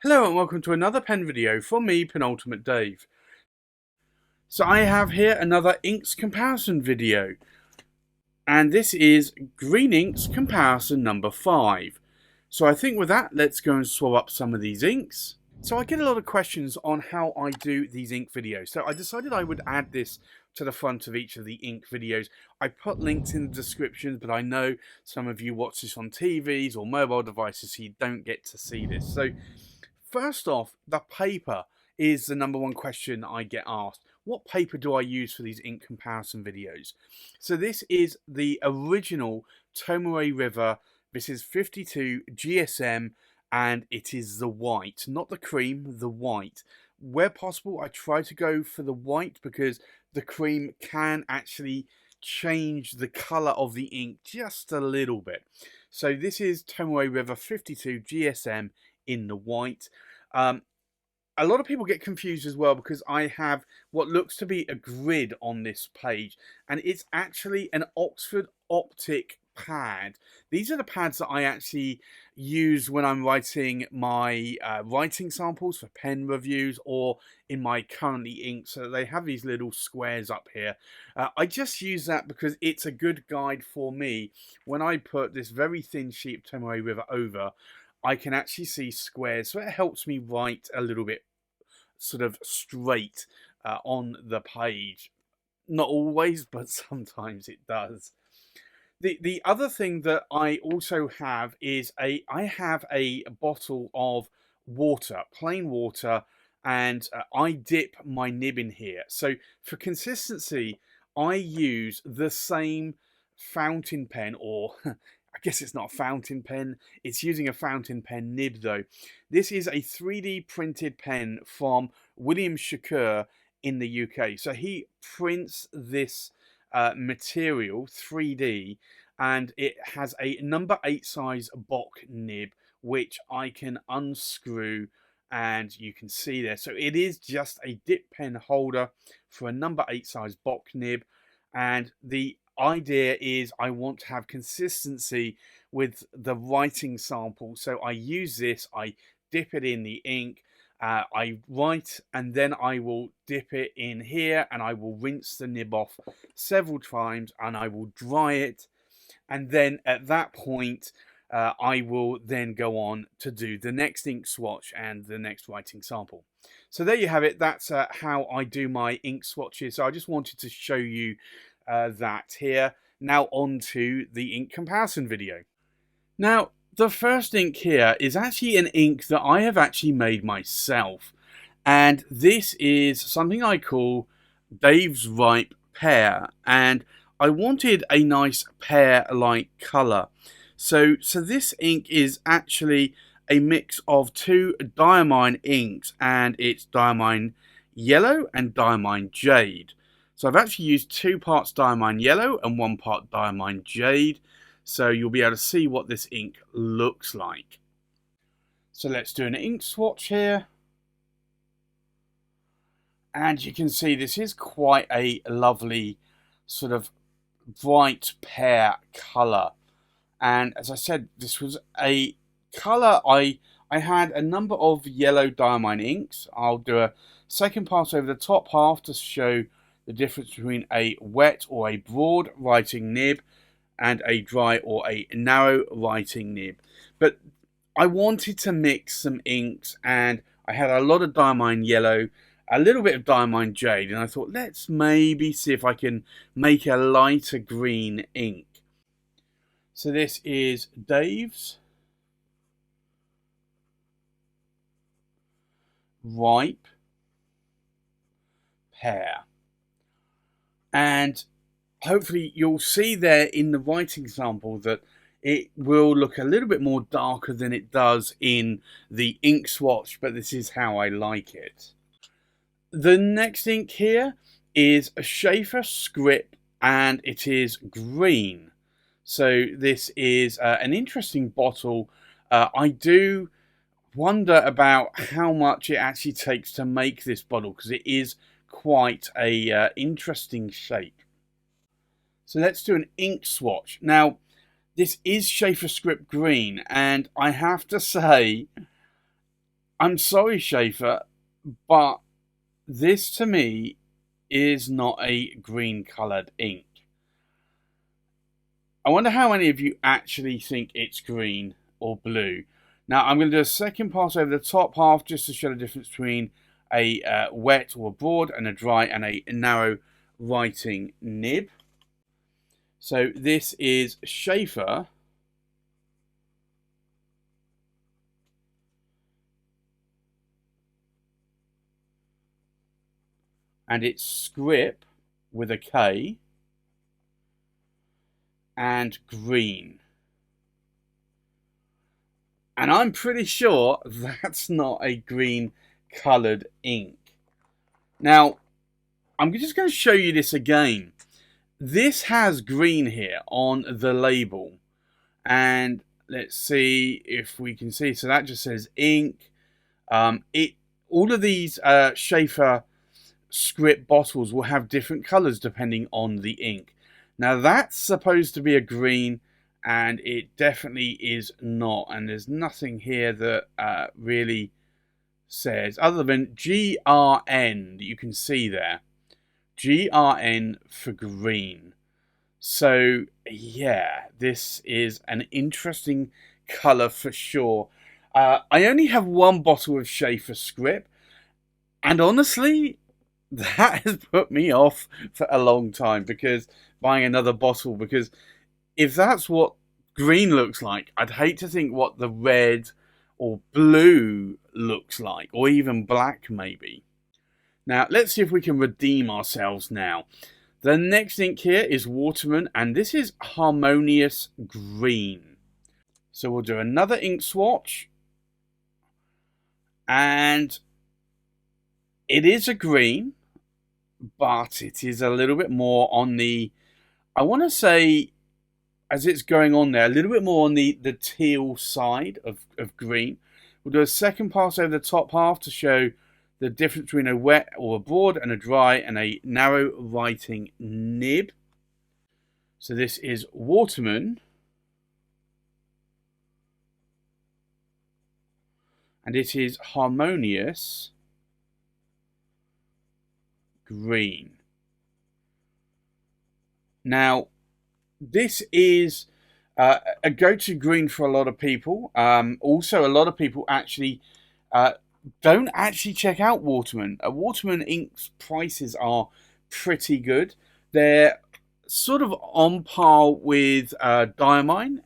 Hello and welcome to another pen video from me, Penultimate Dave. So I have here another inks comparison video. And this is Green Inks comparison number 5. So I think with that, let's go and swap up some of these inks. So I get a lot of questions on how I do these ink videos. So I decided I would add this to the front of each of the ink videos. I put links in the description, but I know some of you watch this on TVs or mobile devices, so you don't get to see this. So first off, the paper is the number one question I get asked. What paper do I use for these ink comparison videos? So this is the original Tomoe River. This is 52 GSM and it is the white, not the cream, the white. Where possible, I try to go for the white because the cream can actually change the color of the ink just a little bit. So this is Tomoe River 52 GSM in the white. A lot of people get confused as well because I have what looks to be a grid on this page, and it's actually an Oxford Optik pad. These are the pads that I actually use when I'm writing my writing samples for pen reviews or in my currently ink. So they have these little squares up here. I just use that because it's a good guide for me when I put this very thin sheet of Tomoe River over. I can actually see squares, so it helps me write a little bit sort of straight on the page. Not always, but sometimes it does. The other thing that I also have is I have a bottle of water, plain water, and I dip my nib in here. So for consistency, I use the same fountain pen, or I guess it's not a fountain pen, it's using a fountain pen nib though. This is a 3D printed pen from William Shakour in the UK. So he prints this material 3D, and it has a number 8 size Bock nib which I can unscrew, and you can see there. So it is just a dip pen holder for a number 8 size Bock nib, and the idea is I want to have consistency with the writing sample. So I use this, I dip it in the ink, I write, and then I will dip it in here and I will rinse the nib off several times and I will dry it, and then at that point I will then go on to do the next ink swatch and the next writing sample. So there you have it. That's how I do my ink swatches. So I just wanted to show you that here. Now on to the ink comparison video. Now the first ink here is actually an ink that I have actually made myself, and this is something I call Dave's Ripe Pear, and I wanted a nice pear-like colour. So this ink is actually a mix of two Diamine inks, and it's Diamine Yellow and Diamine Jade. So I've actually used 2 parts Diamine Yellow and 1 part Diamine Jade. So you'll be able to see what this ink looks like. So let's do an ink swatch here. And you can see this is quite a lovely sort of bright pear colour. And as I said, this was a colour I had a number of yellow Diamine inks. I'll do a second pass over the top half to show the difference between a wet or a broad writing nib and a dry or a narrow writing nib. But I wanted to mix some inks, and I had a lot of Diamine Yellow, a little bit of Diamine Jade, and I thought let's maybe see if I can make a lighter green ink. So this is Dave's Ripe Pear, and hopefully you'll see there in the writing sample that it will look a little bit more darker than it does in the ink swatch, but this is how I like it. The next ink here is a Sheaffer Skrip, and it is green. So this is an interesting bottle. I do wonder about how much it actually takes to make this bottle, because it is quite a interesting shape. So let's do an ink swatch. Now, this is Sheaffer Skrip green, and I have to say I'm sorry, Sheaffer, but this to me is not a green coloured ink. I wonder how many of you actually think it's green or blue. Now, I'm going to do a second pass over the top half just to show the difference between a wet or a broad and a dry and a narrow writing nib. So this is Sheaffer. And it's Skrip with a K and green. And I'm pretty sure that's not a green coloured ink. Now, I'm just going to show you this again. This has green here on the label. And let's see if we can see. So that just says ink. All of these Sheaffer Skrip bottles will have different colours depending on the ink. Now that's supposed to be a green, and it definitely is not. And there's nothing here that really says, other than GRN that you can see there. GRN for green. So yeah, this is an interesting colour for sure. I only have one bottle of Sheaffer Skrip, and honestly, that has put me off for a long time, because buying another bottle, because if that's what green looks like, I'd hate to think what the red or blue looks like, or even black maybe. Now let's see if we can redeem ourselves now. The next ink here is Waterman, and this is Harmonious Green. So we'll do another ink swatch, and it is a green, but it is a little bit more on the, I want to say, as it's going on there, a little bit more on the teal side of green. We'll do a second pass over the top half to show the difference between a wet or a broad and a dry and a narrow writing nib. So this is Waterman. And it is Harmonious Green. Now, this is a go-to green for a lot of people. Also, a lot of people actually don't actually check out Waterman. Waterman inks prices are pretty good. They're sort of on par with Diamine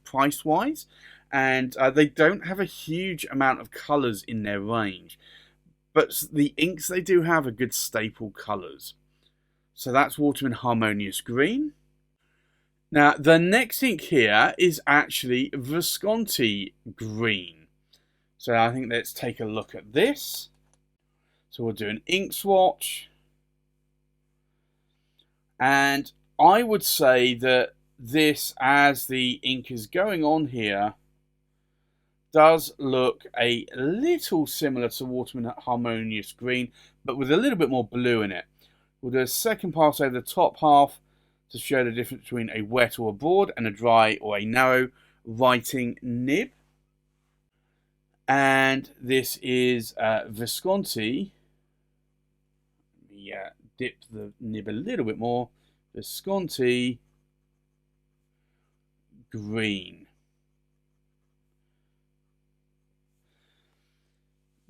price-wise, and they don't have a huge amount of colours in their range. But the inks they do have are good staple colours. So that's Waterman Harmonious Green. Now, the next ink here is actually Visconti Green. So I think let's take a look at this. So we'll do an ink swatch. And I would say that this, as the ink is going on here, does look a little similar to Waterman Harmonious Green, but with a little bit more blue in it. We'll do a second pass over the top half to show the difference between a wet or a broad and a dry or a narrow writing nib. And this is Visconti. Let me dip the nib a little bit more. Visconti Green.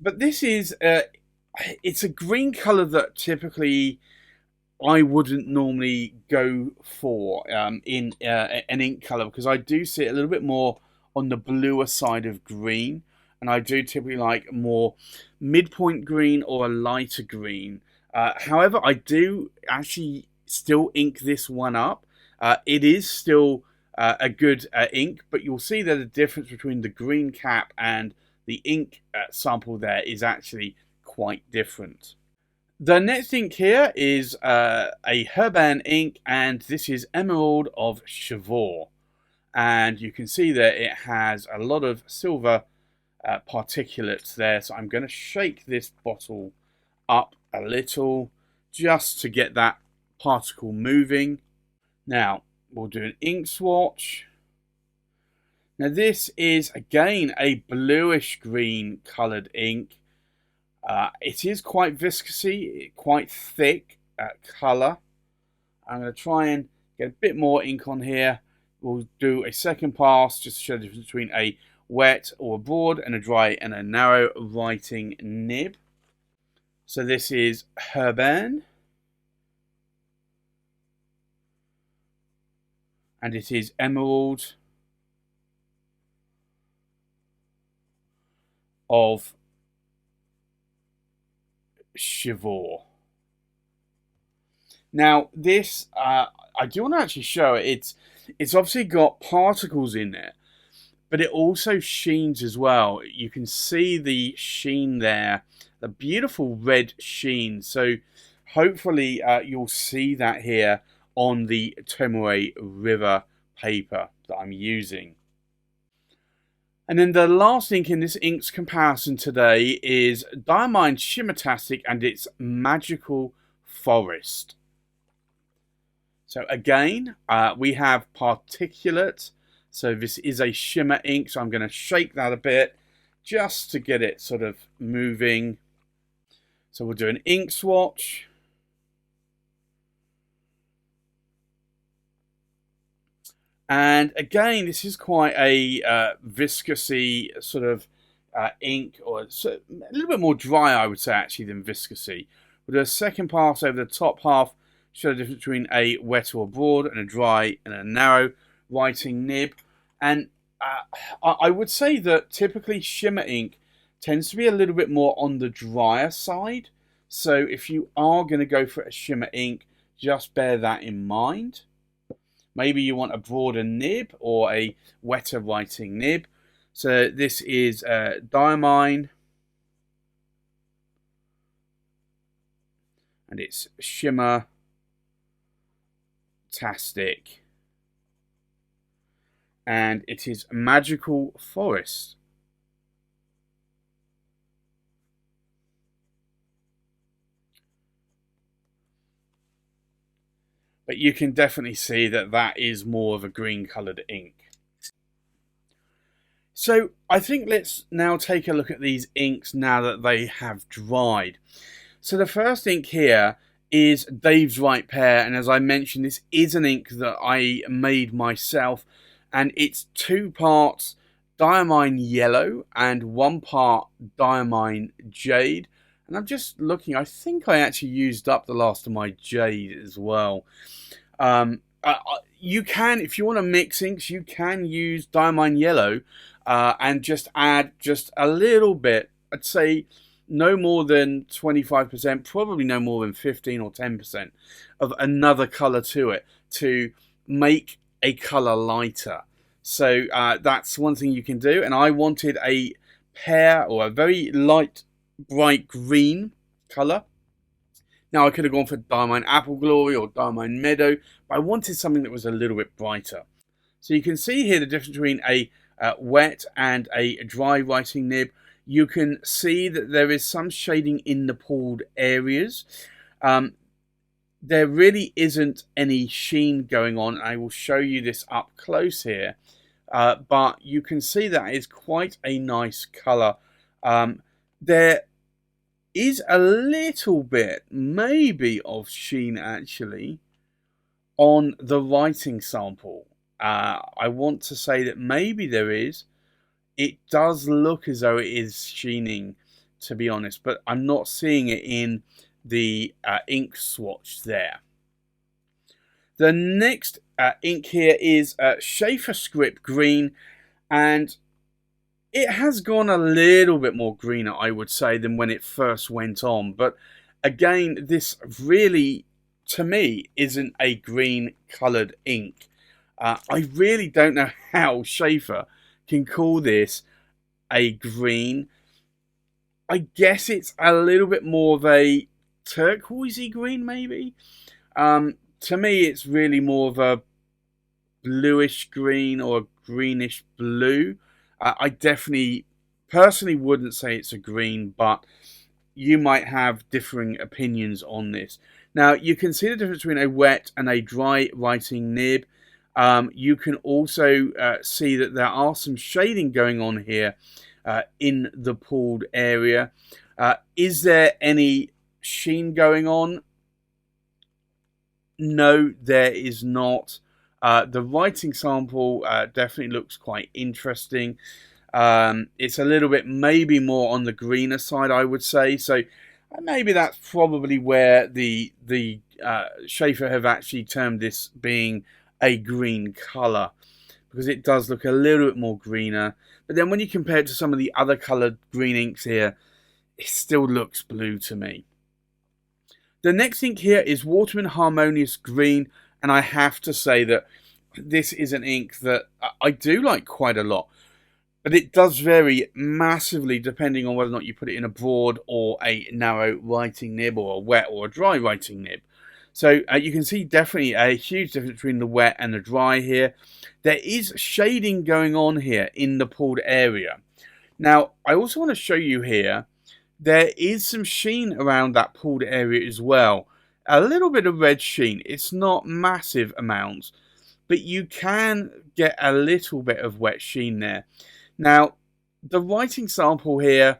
But this is, it's a green colour that typically I wouldn't normally go for in an ink colour, because I do see it a little bit more on the bluer side of green, and I do typically like more midpoint green or a lighter green. However, I do actually still ink this one up. It is still a good ink, but you'll see that the difference between the green cap and the ink sample there is actually quite different. The next ink here is a Herbin ink, and this is Emerald of Chivor. And you can see that it has a lot of silver particulates there. So I'm going to shake this bottle up a little just to get that particle moving. Now, we'll do an ink swatch. Now this is again a bluish green coloured ink. It is quite viscousy, quite thick colour. I'm going to try and get a bit more ink on here. We'll do a second pass just to show the difference between a wet or a broad and a dry and a narrow writing nib. So this is Herbin. And it is Emerald of Chivor. Now this, I do want to actually show it. It's obviously got particles in it, but it also sheens as well. You can see the sheen there, the beautiful red sheen. So hopefully you'll see that here on the Tomoe River paper that I'm using. And then the last ink in this inks comparison today is Diamine Shimmertastic and its Magical Forest. So again, we have particulate. So this is a shimmer ink, so I'm going to shake that a bit just to get it sort of moving. So we'll do an ink swatch. And again, this is quite a viscousy sort of ink, or it's a little bit more dry, I would say, actually, than viscousy. We'll do a second pass over the top half, show the difference between a wet or broad and a dry and a narrow writing nib. And I would say that typically shimmer ink tends to be a little bit more on the drier side. So if you are going to go for a shimmer ink, just bear that in mind. Maybe you want a broader nib or a wetter writing nib. So this is Diamine. And it's Shimmertastic. And it is Magical Forest. But you can definitely see that that is more of a green coloured ink. So I think let's now take a look at these inks now that they have dried. So the first ink here is Dave's Right Pear, and as I mentioned, this is an ink that I made myself, and it's 2 parts Diamine Yellow and 1 part Diamine Jade. And I'm just looking, I think I actually used up the last of my jade as well. You can, if you want to mix inks, you can use Diamine Yellow and just add just a little bit. I'd say no more than 25%, probably no more than 15 or 10% of another colour to it to make a colour lighter. So that's one thing you can do. And I wanted a pear, or a very light bright green colour. Now I could have gone for Diamine Apple Glory or Diamine Meadow, but I wanted something that was a little bit brighter. So you can see here the difference between a wet and a dry writing nib. You can see that there is some shading in the pulled areas. There really isn't any sheen going on. I will show you this up close here. But you can see that is quite a nice colour. There is a little bit, maybe, of sheen actually on the writing sample. I want to say that maybe there is. It does look as though it is sheening, to be honest, but I'm not seeing it in the ink swatch there. The next ink here is Sheaffer Skrip Green, and it has gone a little bit more greener, I would say, than when it first went on. But again, this really, to me, isn't a green coloured ink. I really don't know how Sheaffer can call this a green. I guess it's a little bit more of a turquoisey green, maybe. To me, it's really more of a bluish green or a greenish blue. I definitely, personally, wouldn't say it's a green, but you might have differing opinions on this. Now, you can see the difference between a wet and a dry writing nib. You can also see that there are some shading going on here in the pooled area. Is there any sheen going on? No, there is not. The writing sample definitely looks quite interesting. It's a little bit maybe more on the greener side, I would say. So maybe that's probably where the Sheaffer have actually termed this being a green colour, because it does look a little bit more greener. But then when you compare it to some of the other coloured green inks here, it still looks blue to me. The next ink here is Waterman Harmonious Green, and I have to say that this is an ink that I do like quite a lot. But it does vary massively depending on whether or not you put it in a broad or a narrow writing nib, or a wet or a dry writing nib. So you can see definitely a huge difference between the wet and the dry here. There is shading going on here in the pooled area. Now, I also want to show you here, there is some sheen around that pooled area as well. A little bit of red sheen. It's not massive amounts, but you can get a little bit of wet sheen there. Now, the writing sample here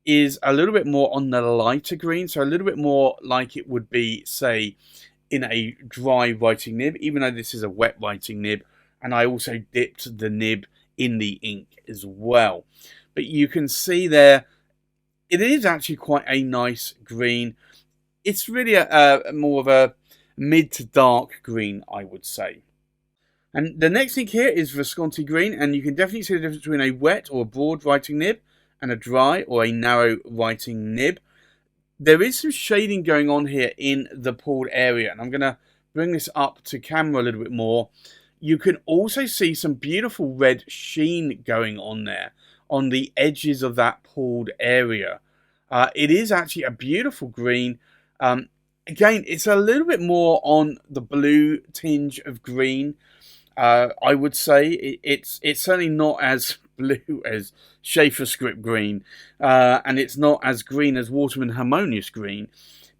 is a little bit more on the lighter green, so a little bit more like it would be, say, in a dry writing nib, even though this is a wet writing nib, and I also dipped the nib in the ink as well. But you can see there, it is actually quite a nice green. It's really a more of a mid to dark green, I would say. And the next thing here is Visconti Green, and you can definitely see the difference between a wet or a broad writing nib and a dry or a narrow writing nib. There is some shading going on here in the pooled area, and I'm going to bring this up to camera a little bit more. You can also see some beautiful red sheen going on there on the edges of that pooled area. It is actually a beautiful green. Again, it's a little bit more on the blue tinge of green. I would say it's certainly not as blue as Sheaffer Skrip Green, and it's not as green as Waterman Harmonious Green,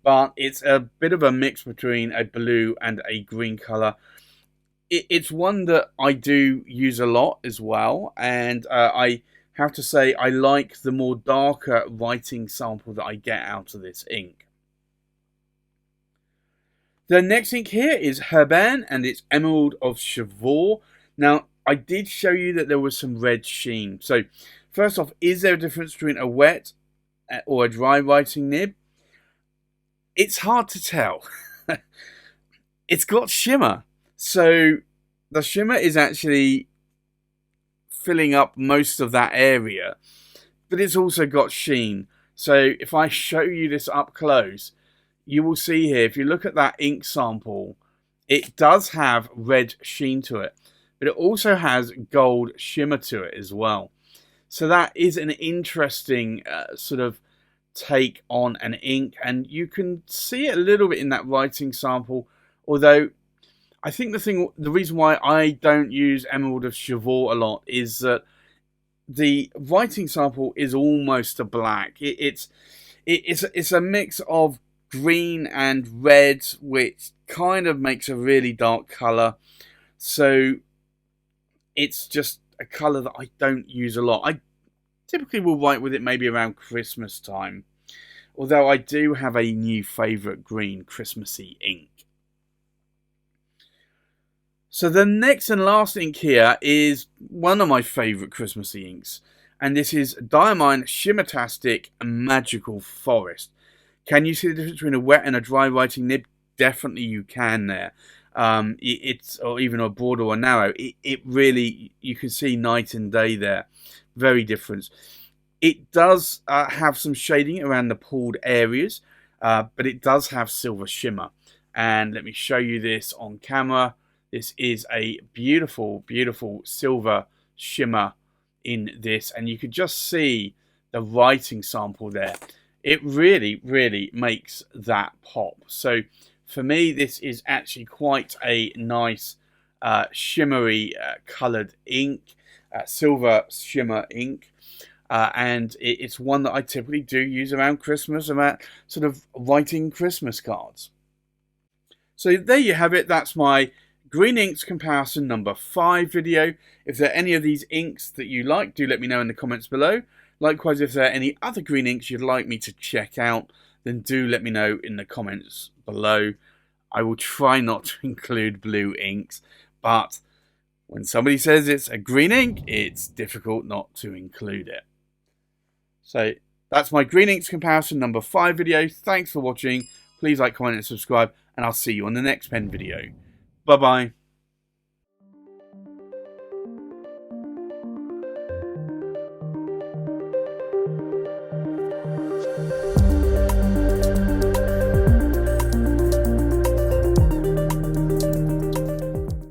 but it's a bit of a mix between a blue and a green colour. It's one that I do use a lot as well, and I have to say I like the more darker writing sample that I get out of this ink. The next ink here is Herbin, and it's Emerald of Chivor. Now, I did show you that there was some red sheen. So, first off, is there a difference between a wet or a dry writing nib? It's hard to tell. It's got shimmer. So, the shimmer is actually filling up most of that area, but it's also got sheen. So, if I show you this up close, you will see here, if you look at that ink sample, it does have red sheen to it, but it also has gold shimmer to it as well. So that is an interesting sort of take on an ink, and you can see it a little bit in that writing sample, although I think the reason why I don't use Emerald of Chivor a lot is that the writing sample is almost a black. It's a mix of green and red, which kind of makes a really dark colour. So it's just a colour that I don't use a lot. I typically will write with it maybe around Christmas time, although I do have a new favourite green Christmassy ink. So the next and last ink here is one of my favourite Christmassy inks, and this is Diamine Shimmertastic Magical Forest. Can you see the difference between a wet and a dry writing nib? Definitely you can there. Or even a broad or a narrow. It really, you can see night and day there. Very different. It does have some shading around the pooled areas, but it does have silver shimmer. And let me show you this on camera. This is a beautiful, beautiful silver shimmer in this. And you can just see the writing sample there. It really, really makes that pop. So for me, this is actually quite a nice shimmery coloured ink, silver shimmer ink. And it's one that I typically do use around Christmas, about sort of writing Christmas cards. So there you have it. That's my Green inks comparison number 5 video. If there are any of these inks that you like, do let me know in the comments below. Likewise, if there are any other green inks you'd like me to check out, then do let me know in the comments below. I will try not to include blue inks, but when somebody says it's a green ink, it's difficult not to include it. So that's my green inks comparison number 5 video. Thanks for watching. Please like, comment and subscribe, and I'll see you on the next pen video. Bye bye.